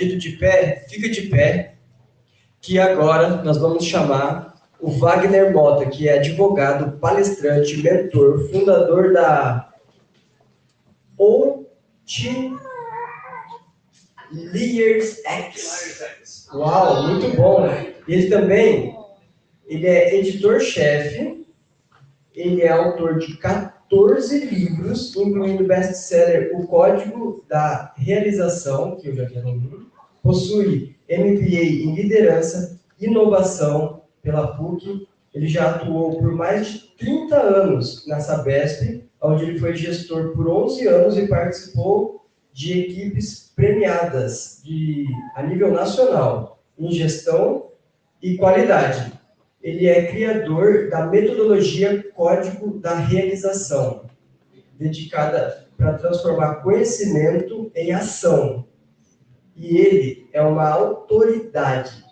De pé, fica de pé, que agora nós vamos chamar o Wagner Mota, que é advogado, palestrante, mentor, fundador da Outliers X. Uau, muito bom! Ele é editor-chefe, ele é autor de 14 livros, incluindo o best-seller O Código da Realização, que eu já vi no possui MBA em Liderança, Inovação pela PUC. Ele já atuou por mais de 30 anos na Sabesp, onde ele foi gestor por 11 anos e participou de equipes premiadas a nível nacional em gestão e qualidade. Ele é criador da metodologia Código da Realização, dedicada para transformar conhecimento em ação. E ele é uma autoridade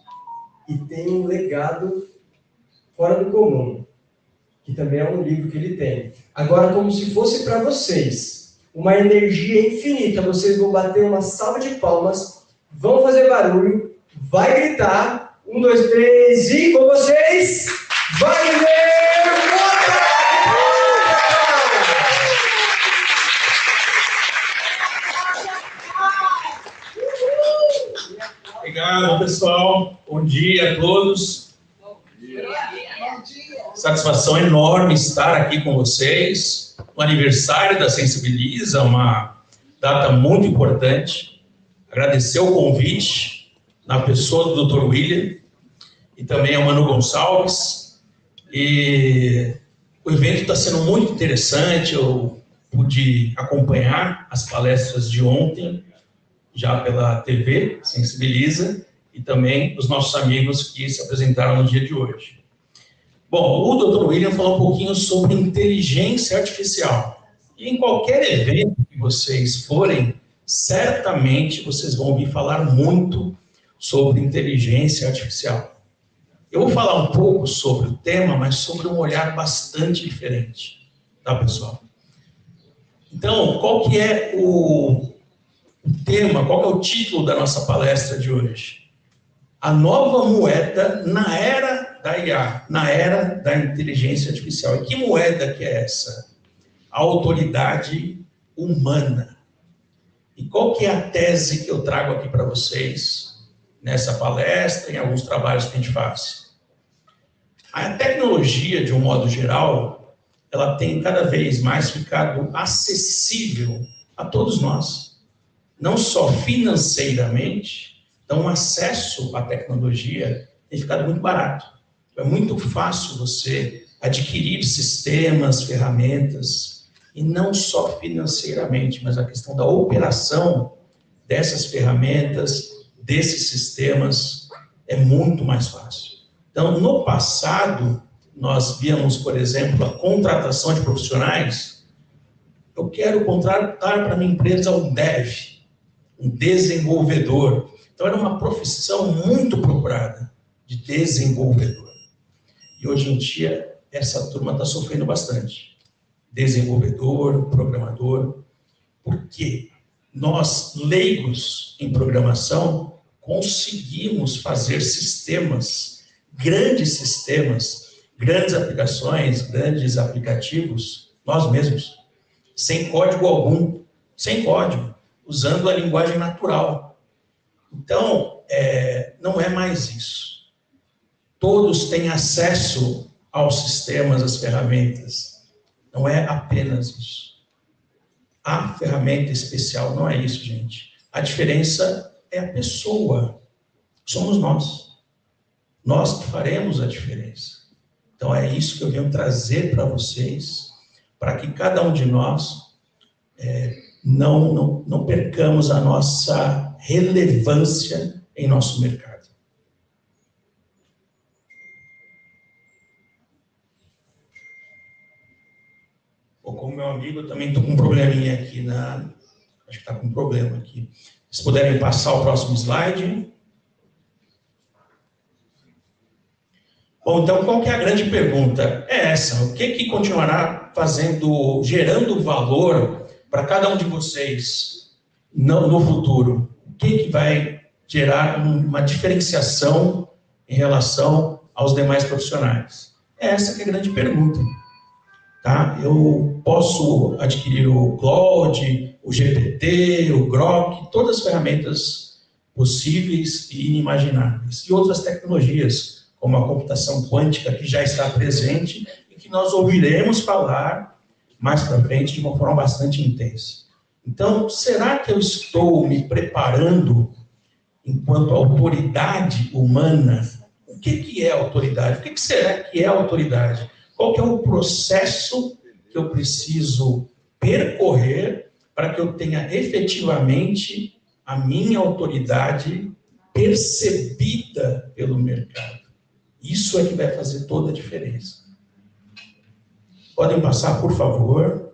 e tem um legado fora do comum, que também é um livro que ele tem. Agora, como se fosse para vocês, uma energia infinita, vocês vão bater uma salva de palmas, vão fazer barulho, vai gritar, 1, 2, 3, e com vocês, Wagner Mota! Obrigado, pessoal. Bom dia a todos. Satisfação enorme estar aqui com vocês. O aniversário da Sensibiliza, uma data muito importante. Agradecer o convite na pessoa do Dr. William e também ao Manu Gonçalves. E o evento está sendo muito interessante. Eu pude acompanhar as palestras de ontem, já pela TV Sensibiliza, e também os nossos amigos que se apresentaram no dia de hoje. Bom, o Dr. William falou um pouquinho sobre inteligência artificial. E em qualquer evento que vocês forem, certamente vocês vão ouvir falar muito sobre inteligência artificial. Eu vou falar um pouco sobre o tema, mas sobre um olhar bastante diferente, tá, pessoal? Então, qual que é o tema, qual que é o título da nossa palestra de hoje? A nova moeda na era da IA, na era da inteligência artificial. E que moeda que é essa? A autoridade humana. E qual que é a tese que eu trago aqui para vocês nessa palestra, em alguns trabalhos que a gente faz? A tecnologia, de um modo geral, ela tem cada vez mais ficado acessível a todos nós. Não só financeiramente, então o acesso à tecnologia tem ficado muito barato. É muito fácil você adquirir sistemas, ferramentas, e não só financeiramente, mas a questão da operação dessas ferramentas, desses sistemas, é muito mais fácil. Então, no passado, nós víamos, por exemplo, a contratação de profissionais. Eu quero contratar para minha empresa um dev, um desenvolvedor. Então, era uma profissão muito procurada, de desenvolvedor. E hoje em dia, essa turma está sofrendo bastante. Desenvolvedor, programador. Porque nós, leigos em programação, conseguimos fazer sistemas, grandes aplicações, grandes aplicativos, nós mesmos, sem código algum, sem código, usando a linguagem natural. Então, não é mais isso. Todos têm acesso aos sistemas, às ferramentas. Não é apenas isso. A ferramenta especial não é isso, gente. A diferença é a pessoa. Somos nós. Nós que faremos a diferença. Então, é isso que eu venho trazer para vocês, para que cada um de nós não percamos a nossa relevância em nosso mercado. Como meu amigo, eu também estou com um probleminha aqui acho que está com um problema aqui. Se puderem passar o próximo slide. Bom, então, qual que é a grande pergunta? É essa. O que continuará gerando valor para cada um de vocês no futuro? O que vai gerar uma diferenciação em relação aos demais profissionais? Essa que é a grande pergunta. Tá? Eu posso adquirir o Claude, o GPT, o Grok, todas as ferramentas possíveis e inimagináveis. E outras tecnologias, como a computação quântica, que já está presente e que nós ouviremos falar mais para frente de uma forma bastante intensa. Então, será que eu estou me preparando enquanto autoridade humana? O que é autoridade? O que será que é autoridade? Qual que é o processo que eu preciso percorrer para que eu tenha efetivamente a minha autoridade percebida pelo mercado? Isso é que vai fazer toda a diferença. Podem passar, por favor.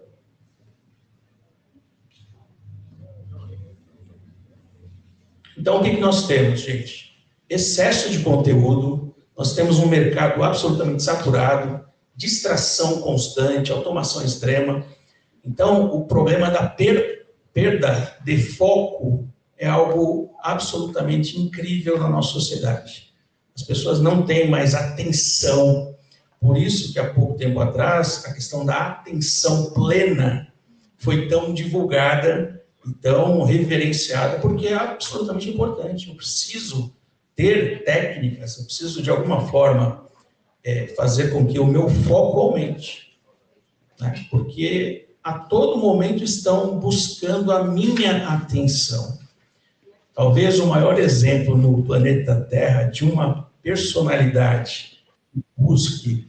Então, o que nós temos, gente? Excesso de conteúdo, nós temos um mercado absolutamente saturado, distração constante, automação extrema. Então, o problema da perda de foco é algo absolutamente incrível na nossa sociedade. As pessoas não têm mais atenção. Por isso que há pouco tempo atrás, a questão da atenção plena foi tão divulgada e tão reverenciada, porque é absolutamente importante. Eu preciso ter técnicas, eu preciso, de alguma forma, fazer com que o meu foco aumente. Né? Porque a todo momento estão buscando a minha atenção. Talvez o maior exemplo no planeta Terra de uma personalidade que busque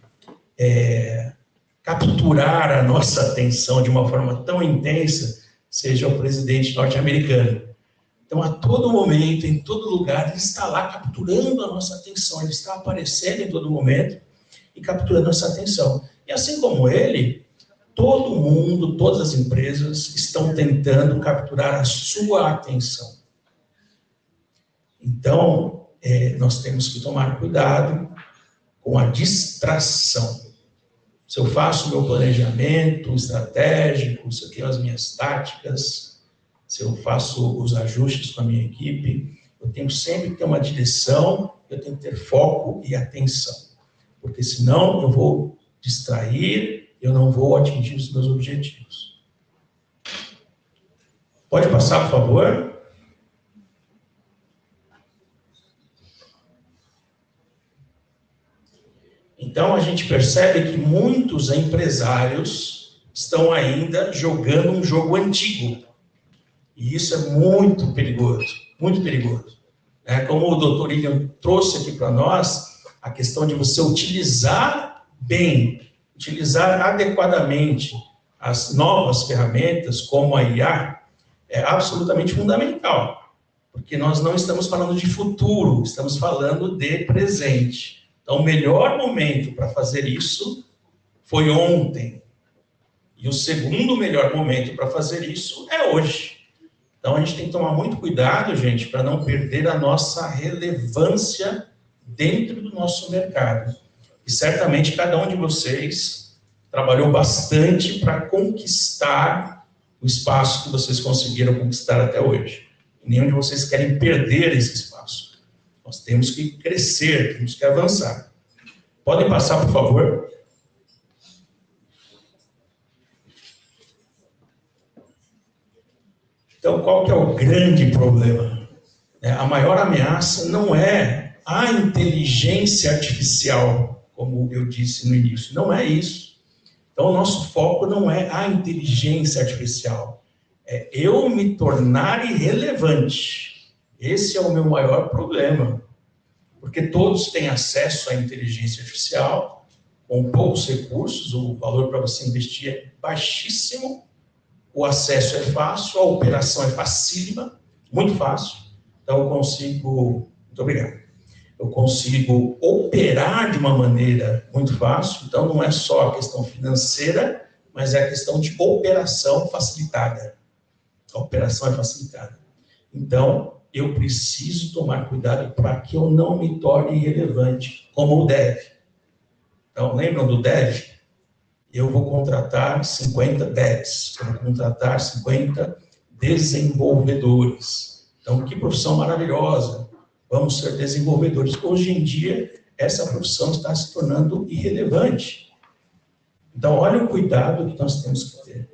capturar a nossa atenção de uma forma tão intensa seja o presidente norte-americano. Então, a todo momento, em todo lugar, ele está lá capturando a nossa atenção, ele está aparecendo em todo momento e capturando essa atenção. E assim como ele, todo mundo, todas as empresas estão tentando capturar a sua atenção. Então, nós temos que tomar cuidado com a distração. Se eu faço meu planejamento estratégico, se eu tenho as minhas táticas, se eu faço os ajustes com a minha equipe, eu tenho sempre que ter uma direção, eu tenho que ter foco e atenção. Porque senão eu vou distrair, eu não vou atingir os meus objetivos. Pode passar, por favor? Então, a gente percebe que muitos empresários estão ainda jogando um jogo antigo. E isso é muito perigoso, muito perigoso. Como o Dr. William trouxe aqui para nós, a questão de você utilizar bem, utilizar adequadamente as novas ferramentas, como a IA, é absolutamente fundamental. Porque nós não estamos falando de futuro, estamos falando de presente. Então, o melhor momento para fazer isso foi ontem. E o segundo melhor momento para fazer isso é hoje. Então, a gente tem que tomar muito cuidado, gente, para não perder a nossa relevância dentro do nosso mercado. E certamente cada um de vocês trabalhou bastante para conquistar o espaço que vocês conseguiram conquistar até hoje. E nenhum de vocês querem perder esse espaço. Nós temos que crescer, temos que avançar. Podem passar, por favor? Então, qual que é o grande problema? A maior ameaça não é a inteligência artificial, como eu disse no início. Não é isso. Então, o nosso foco não é a inteligência artificial. É eu me tornar irrelevante. Esse é o meu maior problema, porque todos têm acesso à inteligência artificial, com poucos recursos, o valor para você investir é baixíssimo, o acesso é fácil, a operação é facílima, muito fácil, então eu consigo, muito obrigado, eu consigo operar de uma maneira muito fácil, então não é só a questão financeira, mas é a questão de operação facilitada. A operação é facilitada. Então, eu preciso tomar cuidado para que eu não me torne irrelevante, como o dev. Então, lembram do dev? Eu vou contratar 50 devs, eu vou contratar 50 desenvolvedores. Então, que profissão maravilhosa. Vamos ser desenvolvedores. Hoje em dia, essa profissão está se tornando irrelevante. Então, olha o cuidado que nós temos que ter.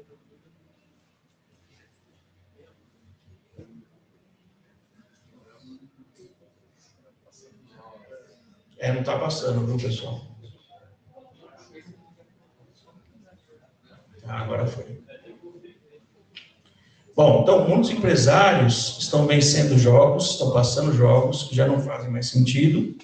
Não está passando, viu, pessoal? Agora foi. Bom, então, muitos empresários estão vencendo jogos, estão passando jogos que já não fazem mais sentido.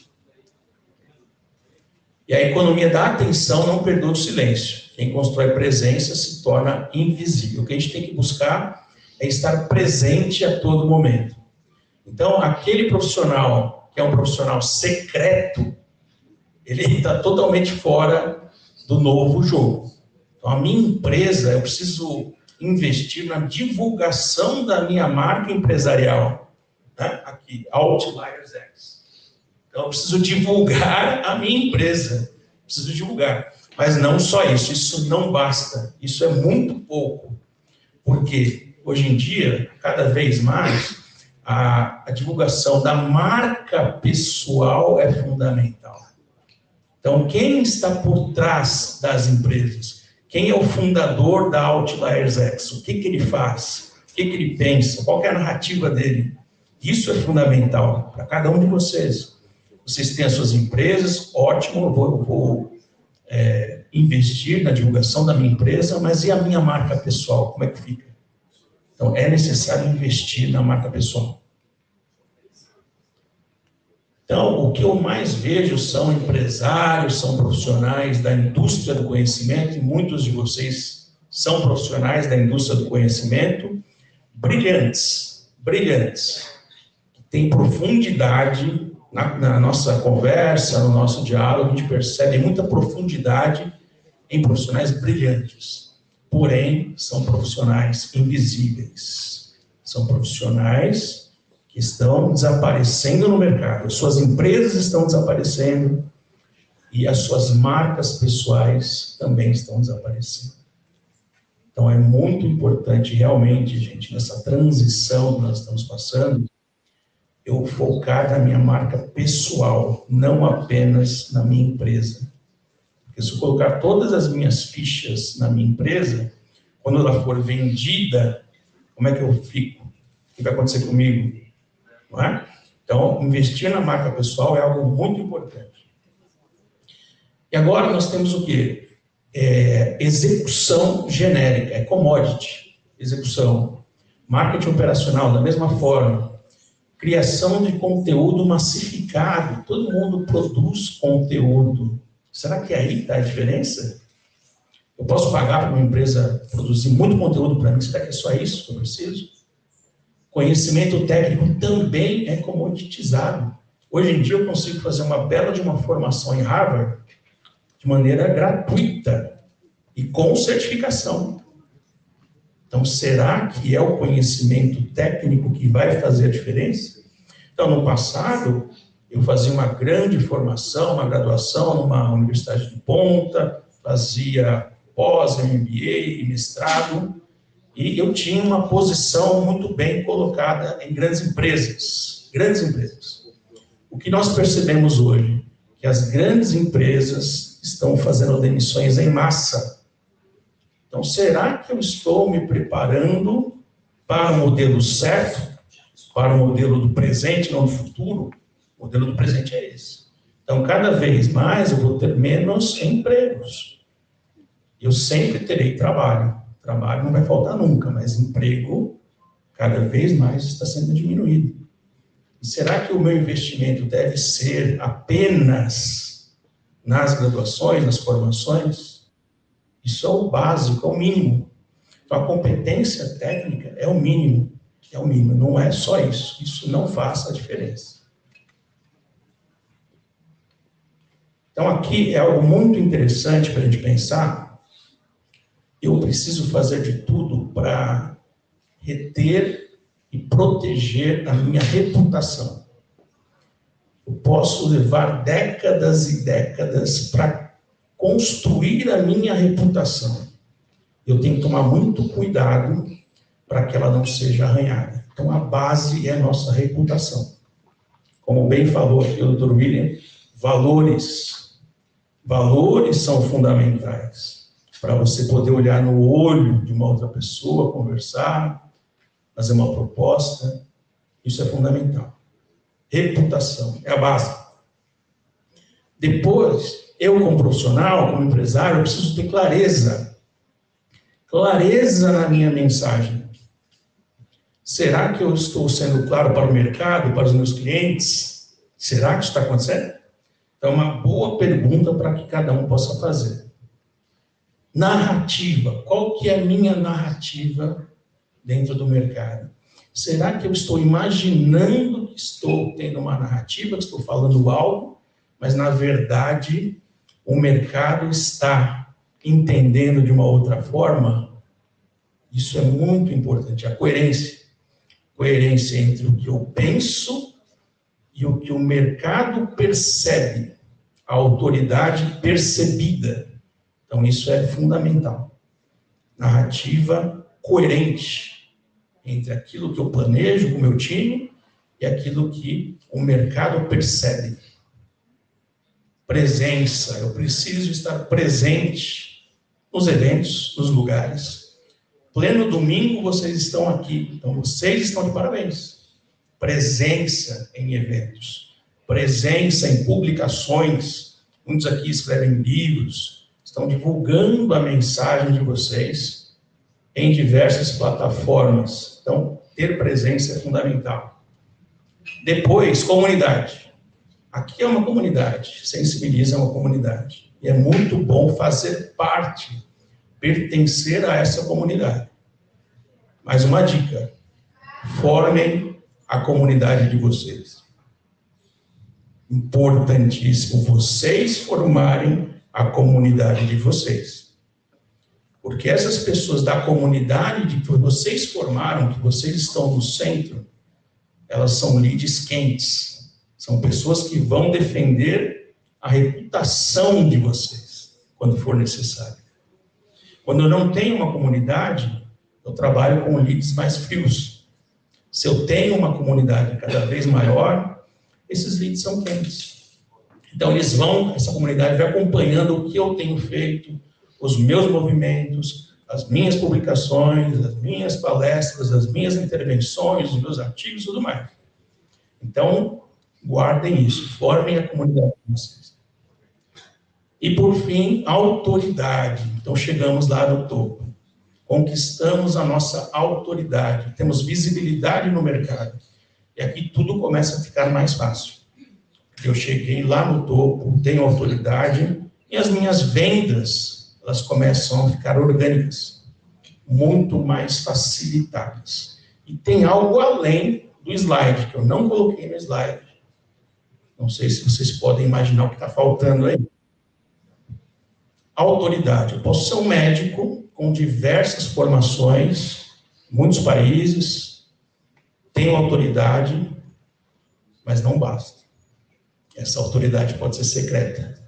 E a economia da atenção não perdoa o silêncio. Quem constrói presença se torna invisível. O que a gente tem que buscar é estar presente a todo momento. Então, aquele profissional que é um profissional secreto, ele está totalmente fora do novo jogo. Então, a minha empresa, eu preciso investir na divulgação da minha marca empresarial. Né? Aqui, Outliers X. Então, eu preciso divulgar a minha empresa. Preciso divulgar. Mas não só isso. Isso não basta. Isso é muito pouco. Porque, hoje em dia, cada vez mais, a divulgação da marca pessoal é fundamental. Então, quem está por trás das empresas? Quem é o fundador da Outliers X? O que ele faz? O que ele pensa? Qual é a narrativa dele? Isso é fundamental para cada um de vocês. Vocês têm as suas empresas, ótimo, eu vou investir na divulgação da minha empresa, mas e a minha marca pessoal? Como é que fica? Então, é necessário investir na marca pessoal. Então, o que eu mais vejo são empresários, são profissionais da indústria do conhecimento, e muitos de vocês são profissionais da indústria do conhecimento, brilhantes, que têm profundidade na nossa conversa, no nosso diálogo, a gente percebe muita profundidade em profissionais brilhantes, porém, são profissionais invisíveis, são profissionais que estão desaparecendo no mercado, as suas empresas estão desaparecendo e as suas marcas pessoais também estão desaparecendo. Então, é muito importante realmente, gente, nessa transição que nós estamos passando, eu focar na minha marca pessoal, não apenas na minha empresa. Porque se eu colocar todas as minhas fichas na minha empresa, quando ela for vendida, como é que eu fico? O que vai acontecer comigo? Não é? Então, investir na marca pessoal é algo muito importante. E agora nós temos o quê? Execução genérica, commodity, execução. Marketing operacional, da mesma forma. Criação de conteúdo massificado, todo mundo produz conteúdo. Será que aí está a diferença? Eu posso pagar para uma empresa produzir muito conteúdo para mim, será que é só isso que eu preciso? Conhecimento técnico também é comoditizado. Hoje em dia eu consigo fazer uma bela de uma formação em Harvard de maneira gratuita e com certificação. Então, será que é o conhecimento técnico que vai fazer a diferença? Então, no passado, eu fazia uma grande formação, uma graduação numa universidade de ponta, fazia pós, MBA, mestrado, e eu tinha uma posição muito bem colocada em grandes empresas. Grandes empresas. O que nós percebemos hoje? Que as grandes empresas estão fazendo demissões em massa. Então, será que eu estou me preparando para o modelo certo? Para o modelo do presente, não do futuro? O modelo do presente é esse. Então, cada vez mais eu vou ter menos empregos. Eu sempre terei trabalho. Trabalho não vai faltar nunca, mas emprego cada vez mais está sendo diminuído. E será que o meu investimento deve ser apenas nas graduações, nas formações? Isso é o básico, é o mínimo. Então, a competência técnica é o mínimo, não é só isso. Isso não faz a diferença. Então, aqui é algo muito interessante para a gente pensar. Eu preciso fazer de tudo para reter e proteger a minha reputação. Eu posso levar décadas e décadas para construir a minha reputação. Eu tenho que tomar muito cuidado para que ela não seja arranhada. Então, a base é a nossa reputação. Como bem falou aqui o Dr. William, valores. Valores são fundamentais para você poder olhar no olho de uma outra pessoa, conversar, fazer uma proposta. Isso é fundamental. Reputação é a base. Depois, eu como profissional, como empresário, eu preciso ter clareza. Clareza na minha mensagem. Será que eu estou sendo claro para o mercado, para os meus clientes? Será que isso está acontecendo? Então, é uma boa pergunta para que cada um possa fazer. Narrativa. Qual que é a minha narrativa dentro do mercado? Será que eu estou imaginando que estou tendo uma narrativa, que estou falando algo, mas, na verdade, o mercado está entendendo de uma outra forma? Isso é muito importante, a coerência. Coerência entre o que eu penso e o que o mercado percebe, a autoridade percebida. Então, isso é fundamental. Narrativa coerente entre aquilo que eu planejo com o meu time e aquilo que o mercado percebe. Presença, eu preciso estar presente nos eventos, nos lugares. Pleno domingo, vocês estão aqui, então vocês estão de parabéns. Presença em eventos, presença em publicações. Muitos aqui escrevem livros, estão divulgando a mensagem de vocês em diversas plataformas. Então, ter presença é fundamental. Depois, comunidade. Aqui é uma comunidade, Sensibiliza é uma comunidade. E é muito bom fazer parte, pertencer a essa comunidade. Mais uma dica, formem a comunidade de vocês. Importantíssimo vocês formarem a comunidade de vocês. Porque essas pessoas da comunidade que vocês formaram, que vocês estão no centro, elas são leads quentes. São pessoas que vão defender a reputação de vocês, quando for necessário. Quando eu não tenho uma comunidade, eu trabalho com leads mais frios. Se eu tenho uma comunidade cada vez maior, esses leads são quentes. Então, essa comunidade vai acompanhando o que eu tenho feito, os meus movimentos, as minhas publicações, as minhas palestras, as minhas intervenções, os meus artigos e tudo mais. Então, guardem isso, formem a comunidade de vocês. E, por fim, autoridade. Então, chegamos lá no topo. Conquistamos a nossa autoridade, temos visibilidade no mercado. E aqui tudo começa a ficar mais fácil. Eu cheguei lá no topo, tenho autoridade, e as minhas vendas, elas começam a ficar orgânicas, muito mais facilitadas. E tem algo além do slide, que eu não coloquei no slide. Não sei se vocês podem imaginar o que está faltando aí. Autoridade. Eu posso ser um médico com diversas formações, muitos países, tenho autoridade, mas não basta. Essa autoridade pode ser secreta.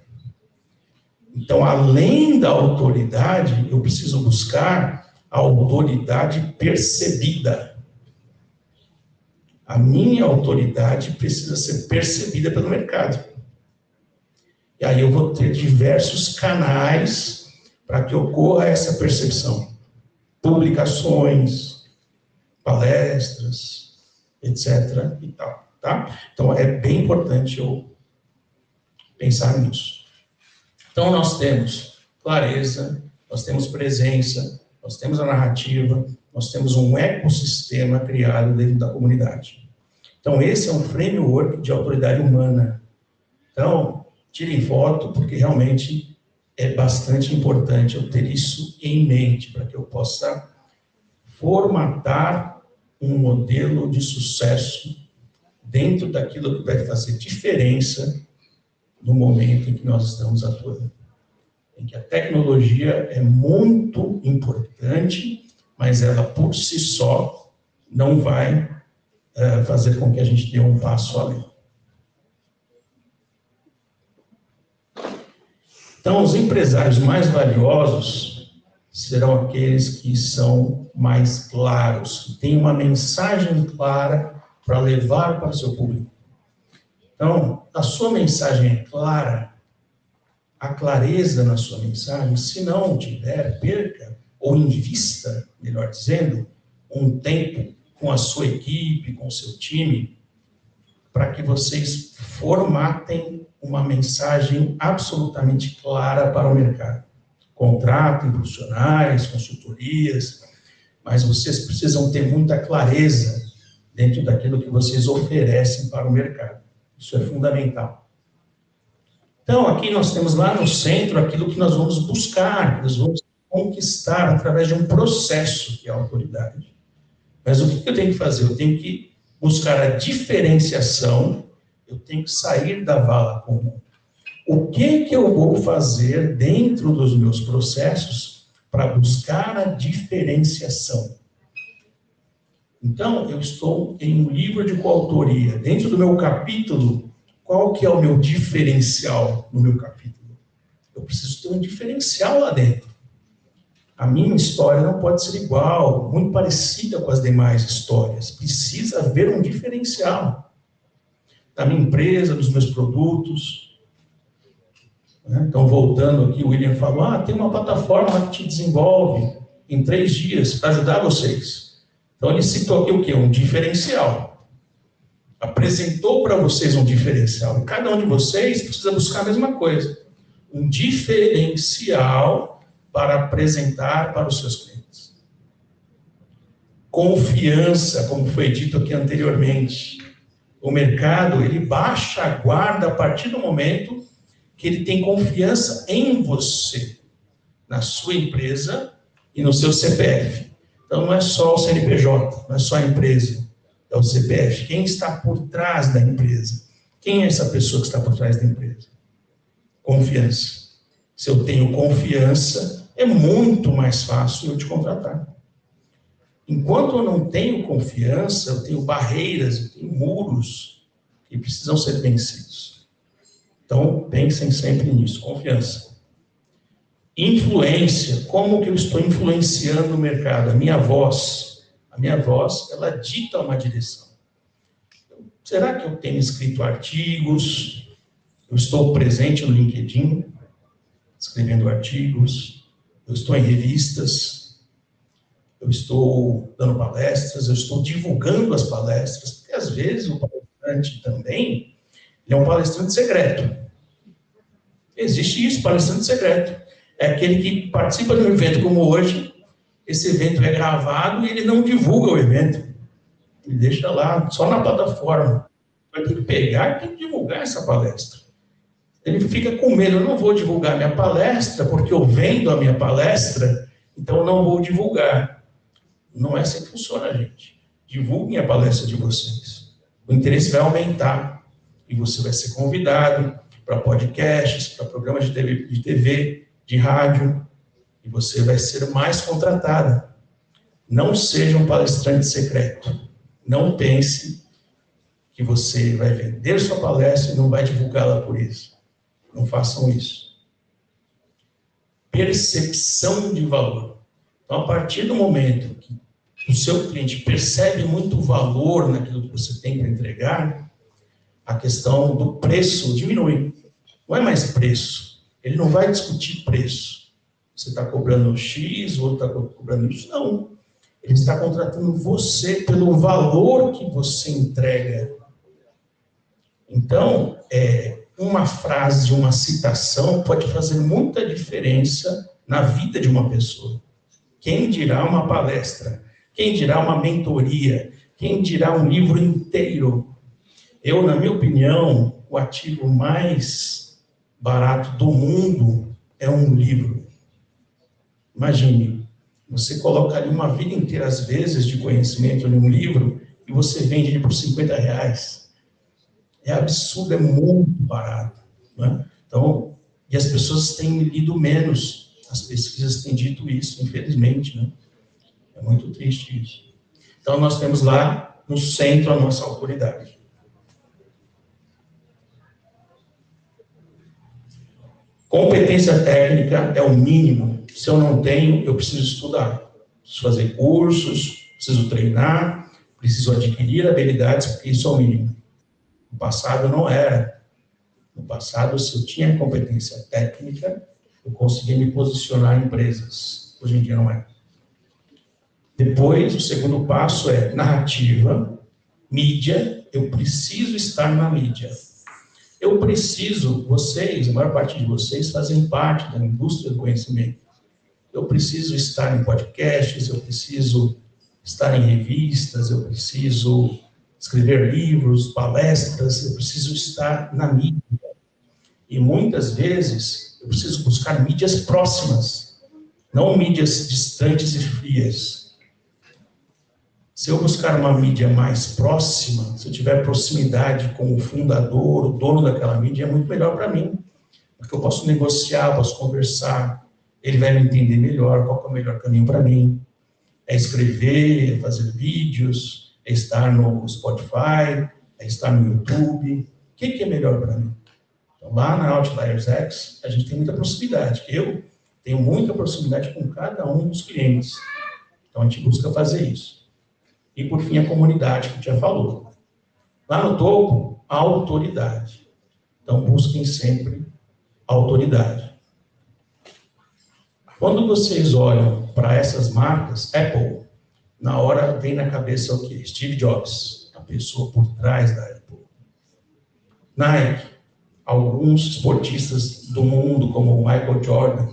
Então, além da autoridade, eu preciso buscar a autoridade percebida. A minha autoridade precisa ser percebida pelo mercado. E aí eu vou ter diversos canais para que ocorra essa percepção. Publicações, palestras, etc. e tal, tá? Então, é bem importante eu pensar nisso. Então, nós temos clareza, nós temos presença, nós temos a narrativa, nós temos um ecossistema criado dentro da comunidade. Então, esse é um framework de autoridade humana. Então, tirem foto, porque realmente é bastante importante eu ter isso em mente, para que eu possa formatar um modelo de sucesso dentro daquilo que vai fazer diferença no momento em que nós estamos atuando. Em que a tecnologia é muito importante, mas ela por si só não vai fazer com que a gente dê um passo além. Então, os empresários mais valiosos serão aqueles que são mais claros, que têm uma mensagem clara para levar para o seu público. Então, a sua mensagem é clara, a clareza na sua mensagem, se não tiver, perca, ou invista, melhor dizendo, um tempo com a sua equipe, com o seu time, para que vocês formatem uma mensagem absolutamente clara para o mercado. Contratem profissionais, consultorias, mas vocês precisam ter muita clareza dentro daquilo que vocês oferecem para o mercado. Isso é fundamental. Então, aqui nós temos lá no centro aquilo que nós vamos buscar, que nós vamos conquistar através de um processo que é a autoridade. Mas o que eu tenho que fazer? Eu tenho que buscar a diferenciação, eu tenho que sair da vala comum. O que eu vou fazer dentro dos meus processos para buscar a diferenciação? Então, eu estou em um livro de coautoria. Dentro do meu capítulo, qual que é o meu diferencial no meu capítulo? Eu preciso ter um diferencial lá dentro. A minha história não pode ser igual, muito parecida com as demais histórias. Precisa haver um diferencial. Da minha empresa, dos meus produtos. Então, voltando aqui, o William falou, tem uma plataforma que te desenvolve em 3 dias para ajudar vocês. Então, ele citou aqui o quê? Um diferencial. Apresentou para vocês um diferencial. E cada um de vocês precisa buscar a mesma coisa. Um diferencial para apresentar para os seus clientes. Confiança, como foi dito aqui anteriormente. O mercado, ele baixa a guarda a partir do momento que ele tem confiança em você, na sua empresa e no seu CPF. Então, não é só o CNPJ, não é só a empresa, é o CPF. Quem está por trás da empresa? Quem é essa pessoa que está por trás da empresa? Confiança. Se eu tenho confiança, é muito mais fácil eu te contratar. Enquanto eu não tenho confiança, eu tenho barreiras, eu tenho muros que precisam ser vencidos. Então, pensem sempre nisso, confiança. Influência, como que eu estou influenciando o mercado? A minha voz, ela dita uma direção. Será que eu tenho escrito artigos? Eu estou presente no LinkedIn, escrevendo artigos? Eu estou em revistas? Eu estou dando palestras? Eu estou divulgando as palestras? Porque, às vezes, o palestrante também é um palestrante secreto. Existe isso, palestrante secreto. É aquele que participa de um evento como hoje, esse evento é gravado e ele não divulga o evento. Ele deixa lá, só na plataforma. Vai ter que pegar e tem que divulgar essa palestra. Ele fica com medo, eu não vou divulgar minha palestra, porque eu vendo a minha palestra, então eu não vou divulgar. Não é assim que funciona, gente. Divulguem a palestra de vocês. O interesse vai aumentar e você vai ser convidado para podcasts, para programas de TV, de rádio, e você vai ser mais contratada. Não seja um palestrante secreto. Não pense que você vai vender sua palestra e não vai divulgá-la por isso. Não façam isso. Percepção de valor. Então, a partir do momento que o seu cliente percebe muito valor naquilo que você tem para entregar, a questão do preço diminui. Não é mais preço. Ele não vai discutir preço. Você está cobrando X, o outro está cobrando Y. Não. Ele está contratando você pelo valor que você entrega. Então, uma frase, uma citação pode fazer muita diferença na vida de uma pessoa. Quem dirá uma palestra? Quem dirá uma mentoria? Quem dirá um livro inteiro? Eu, na minha opinião, o ativo mais barato do mundo é um livro. Imagine, você coloca ali uma vida inteira, às vezes, de conhecimento em um livro e você vende ele por R$50. É absurdo, é muito barato. Né? Então, e as pessoas têm lido menos. As pesquisas têm dito isso, infelizmente. Né? É muito triste isso. Então, nós temos lá no centro a nossa autoridade. Competência técnica é o mínimo. Se eu não tenho, eu preciso estudar. Preciso fazer cursos, preciso treinar, preciso adquirir habilidades, porque isso é o mínimo. No passado não era. No passado, se eu tinha competência técnica, eu conseguia me posicionar em empresas. Hoje em dia não é. Depois, o segundo passo é narrativa, mídia. Eu preciso estar na mídia. Eu preciso, vocês, a maior parte de vocês, fazem parte da indústria do conhecimento. Eu preciso estar em podcasts, eu preciso estar em revistas, eu preciso escrever livros, palestras, eu preciso estar na mídia. E muitas vezes eu preciso buscar mídias próximas, não mídias distantes e frias. Se eu buscar uma mídia mais próxima, se eu tiver proximidade com o fundador, o dono daquela mídia, é muito melhor para mim. Porque eu posso negociar, posso conversar, ele vai me entender melhor, qual é o melhor caminho para mim. É escrever, é fazer vídeos, é estar no Spotify, é estar no YouTube. O que é melhor para mim? Então, lá na Outliers X, a gente tem muita proximidade. Eu tenho muita proximidade com cada um dos clientes. Então, a gente busca fazer isso. E, por fim, a comunidade, que já falou. Lá no topo, a autoridade. Então, busquem sempre a autoridade. Quando vocês olham para essas marcas, Apple, na hora vem na cabeça o quê? Steve Jobs, a pessoa por trás da Apple. Nike, alguns esportistas do mundo, como o Michael Jordan.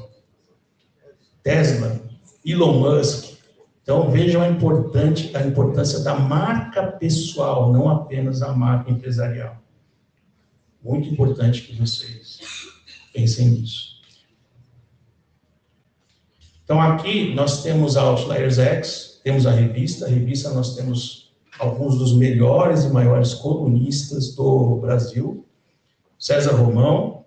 Tesla, Elon Musk. Então, vejam a importância da marca pessoal, não apenas a marca empresarial. Muito importante que vocês pensem nisso. Então, aqui nós temos a Outliers X, temos a revista nós temos alguns dos melhores e maiores colunistas do Brasil. César Romão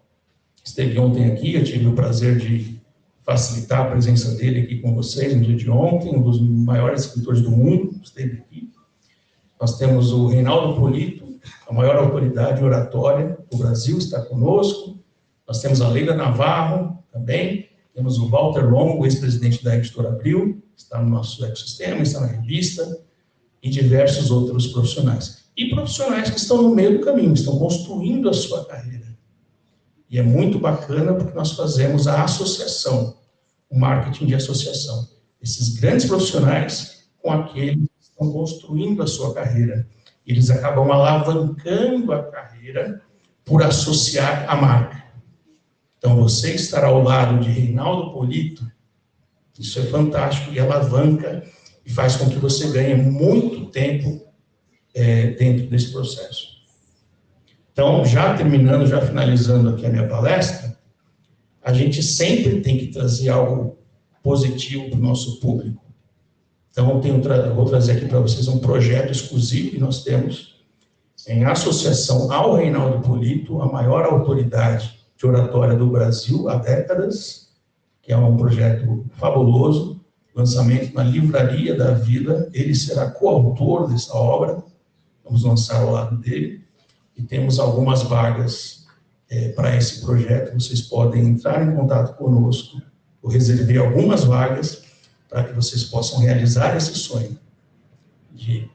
esteve ontem aqui, eu tive o prazer de facilitar a presença dele aqui com vocês no dia de ontem, um dos maiores escritores do mundo, esteve aqui. Nós temos o Reinaldo Polito, a maior autoridade oratória do Brasil, está conosco. Nós temos a Leila Navarro, também. Temos o Walter Longo, ex-presidente da Editora Abril, está no nosso ecossistema, está na revista, e diversos outros profissionais. E profissionais que estão no meio do caminho, estão construindo a sua carreira. E é muito bacana porque nós fazemos a associação, o marketing de associação. Esses grandes profissionais com aqueles que estão construindo a sua carreira. Eles acabam alavancando a carreira por associar a marca. Então, você estar ao lado de Reinaldo Polito, isso é fantástico e alavanca e faz com que você ganhe muito tempo dentro desse processo. Então, já terminando, já finalizando aqui a minha palestra, a gente sempre tem que trazer algo positivo para o nosso público. Então, eu vou trazer aqui para vocês um projeto exclusivo que nós temos em associação ao Reinaldo Polito, a maior autoridade de oratória do Brasil há décadas, que é um projeto fabuloso, lançamento na Livraria da Vida, ele será coautor dessa obra, vamos lançar ao lado dele, e temos algumas vagas para esse projeto, vocês podem entrar em contato conosco, eu reservei algumas vagas para que vocês possam realizar esse sonho, de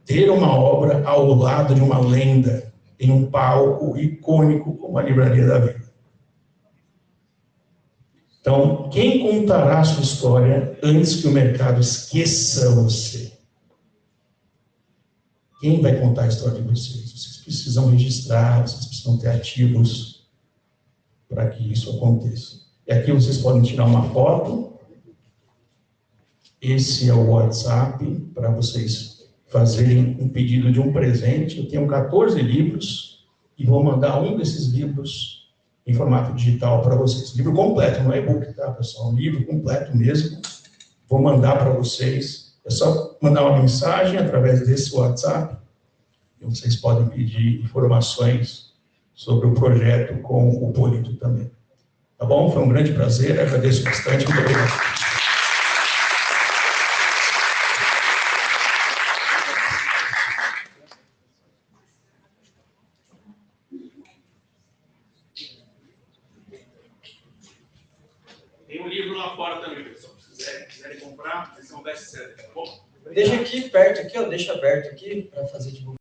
ter uma obra ao lado de uma lenda, em um palco icônico como a Livraria da Vida. Então, quem contará a sua história antes que o mercado esqueça você? Quem vai contar a história de vocês? Vocês precisam registrar, vocês precisam ter ativos para que isso aconteça. E aqui vocês podem tirar uma foto. Esse é o WhatsApp para vocês fazerem um pedido de um presente. Eu tenho 14 livros e vou mandar um desses livros em formato digital para vocês. Livro completo, não é e-book, tá, pessoal? Um livro completo mesmo. Vou mandar para vocês. É só mandar uma mensagem através desse WhatsApp. E vocês podem pedir informações sobre o projeto com o Polito também. Tá bom? Foi um grande prazer. Agradeço bastante. Muito obrigado. Tem um livro lá lá fora também, pessoal. Se quiserem comprar, esse é um best-seller, tá bom? Deixa aqui perto, aqui, ó, deixa aberto aqui para fazer divulgação.